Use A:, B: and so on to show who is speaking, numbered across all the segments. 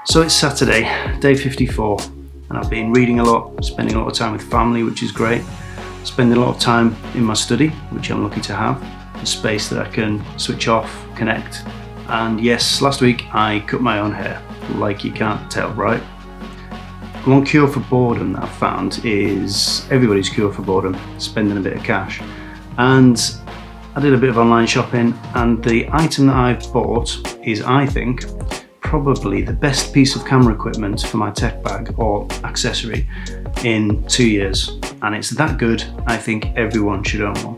A: So it's Saturday, day 54, and I've been reading a lot, spending a lot of time with family, which is great, spending a lot of time in my study, which I'm lucky to have, a space that I can switch off, connect, and yes, last week I cut my own hair, like you can't tell, right? One cure for boredom that I've found is everybody's cure for boredom, spending a bit of cash. And I did a bit of online shopping, and the item that I've bought is, I think, probably the best piece of camera equipment for my tech bag or accessory in 2 years, and it's that good I think everyone should own one.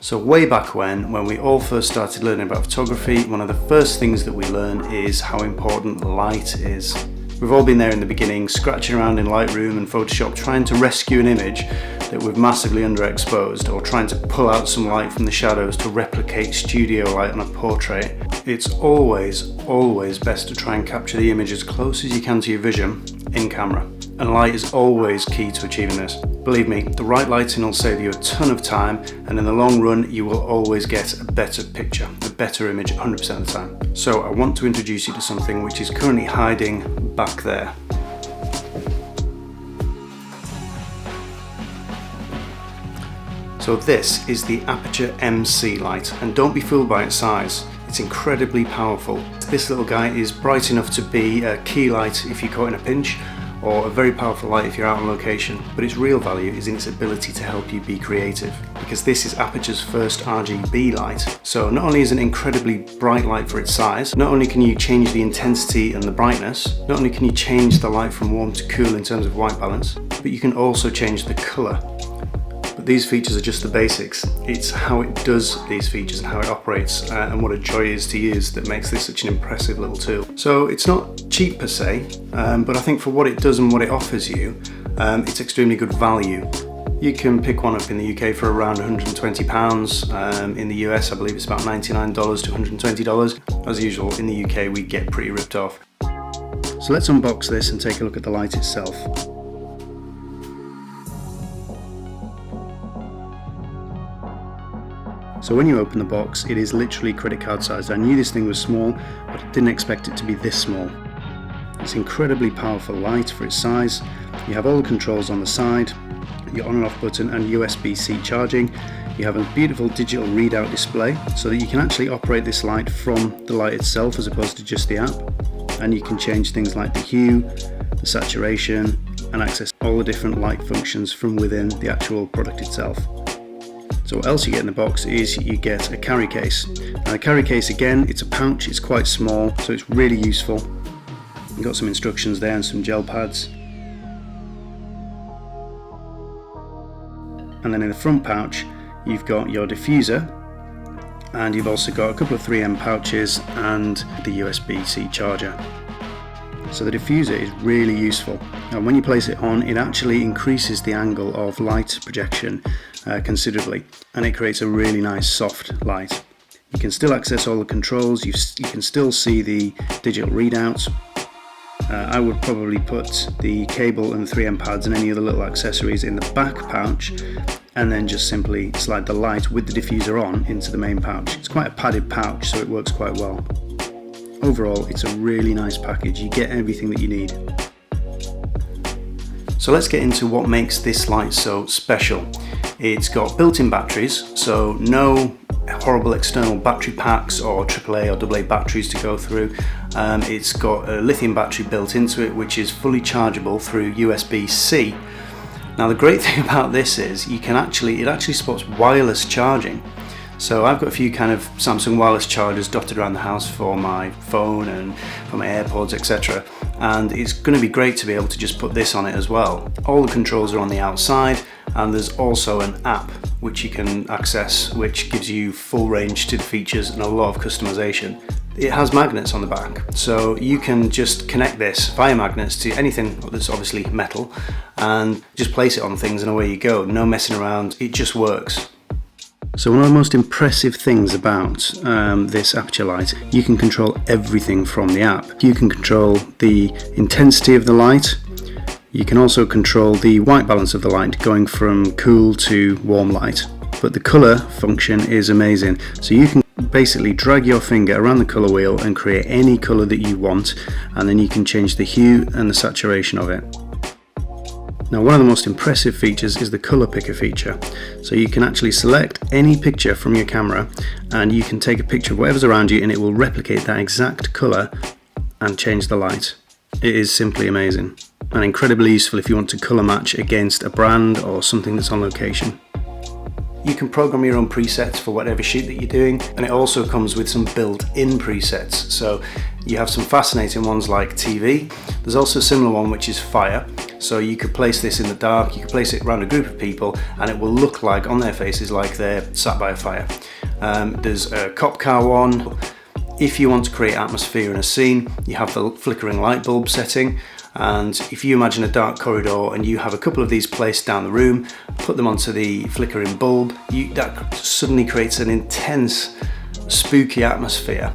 A: So way back when we all first started learning about photography, one of the first things that we learn is how important light is. We've all been there in the beginning, scratching around in Lightroom and Photoshop, trying to rescue an image that we've massively underexposed, or trying to pull out some light from the shadows to replicate studio light on a portrait. It's always best to try and capture the image as close as you can to your vision in camera. And light is always key to achieving this. Believe me, the right lighting will save you a ton of time, and in the long run you will always get a better picture, a better image 100% of the time. So I want to introduce you to something which is currently hiding back there. So this is the Aputure MC Light, and don't be fooled by its size. It's incredibly powerful. This little guy is bright enough to be a key light if you're caught in a pinch, or a very powerful light if you're out on location, but its real value is in its ability to help you be creative, because this is Aputure's first RGB light. So not only is it an incredibly bright light for its size, not only can you change the intensity and the brightness, not only can you change the light from warm to cool in terms of white balance, but you can also change the colour. But these features are just the basics. It's how it does these features and how it operates and what a joy it is to use that makes this such an impressive little tool. So it's not cheap per se, but I think for what it does and what it offers you, it's extremely good value. You can pick one up in the UK for around £120. In the US, I believe it's about $99 to $120. As usual, in the UK, we get pretty ripped off. So let's unbox this and take a look at the light itself. So when you open the box, it is literally credit card sized. I knew this thing was small, but I didn't expect it to be this small. It's incredibly powerful light for its size. You have all the controls on the side, your on and off button and USB-C charging. You have a beautiful digital readout display so that you can actually operate this light from the light itself as opposed to just the app. And you can change things like the hue, the saturation, and access all the different light functions from within the actual product itself. So what else you get in the box is you get a carry case. Now the carry case, again, it's a pouch, it's quite small, so it's really useful. You've got some instructions there and some gel pads. And then in the front pouch, you've got your diffuser, and you've also got a couple of 3M pouches and the USB-C charger. So the diffuser is really useful, and when you place it on, it actually increases the angle of light projection considerably, and it creates a really nice soft light. You can still access all the controls, you can still see the digital readouts. I would probably put the cable and 3M pads and any other little accessories in the back pouch, and then just simply slide the light with the diffuser on into the main pouch. It's quite a padded pouch, so it works quite well. Overall, it's a really nice package. You get everything that you need. So let's get into what makes this light so special. It's got built-in batteries, so no horrible external battery packs or AAA or AA batteries to go through. It's got a lithium battery built into it, which is fully chargeable through USB-C. Now the great thing about this is it actually supports wireless charging. So I've got a few kind of Samsung wireless chargers dotted around the house for my phone and for my AirPods, etc. And it's going to be great to be able to just put this on it as well. All the controls are on the outside, and there's also an app which you can access, which gives you full range to the features and a lot of customization. It has magnets on the back, so you can just connect this via magnets to anything that's obviously metal and just place it on things and away you go. No messing around, it just works. So one of the most impressive things about this Aputure light, you can control everything from the app. You can control the intensity of the light. You can also control the white balance of the light, going from cool to warm light. But the colour function is amazing. So you can basically drag your finger around the colour wheel and create any colour that you want, and then you can change the hue and the saturation of it. Now, one of the most impressive features is the colour picker feature. So you can actually select any picture from your camera and you can take a picture of whatever's around you and it will replicate that exact colour and change the light. It is simply amazing and incredibly useful if you want to colour match against a brand or something that's on location. You can program your own presets for whatever shoot that you're doing, and it also comes with some built-in presets. So you have some fascinating ones like TV. There's also a similar one which is fire. So you could place this in the dark, you could place it around a group of people and it will look like on their faces like they're sat by a fire. There's a cop car one. If you want to create atmosphere in a scene, you have the flickering light bulb setting. And if you imagine a dark corridor and you have a couple of these placed down the room, put them onto the flickering bulb, that suddenly creates an intense, spooky atmosphere.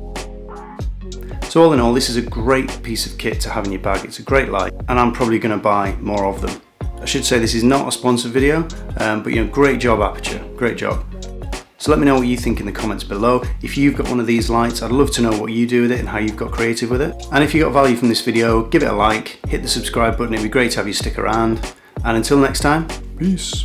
A: So all in all, this is a great piece of kit to have in your bag. It's a great light, and I'm probably going to buy more of them. I should say this is not a sponsored video, but great job Aputure, great job. So let me know what you think in the comments below. If you've got one of these lights, I'd love to know what you do with it and how you've got creative with it. And if you got value from this video, give it a like, hit the subscribe button, it'd be great to have you stick around. And until next time, peace.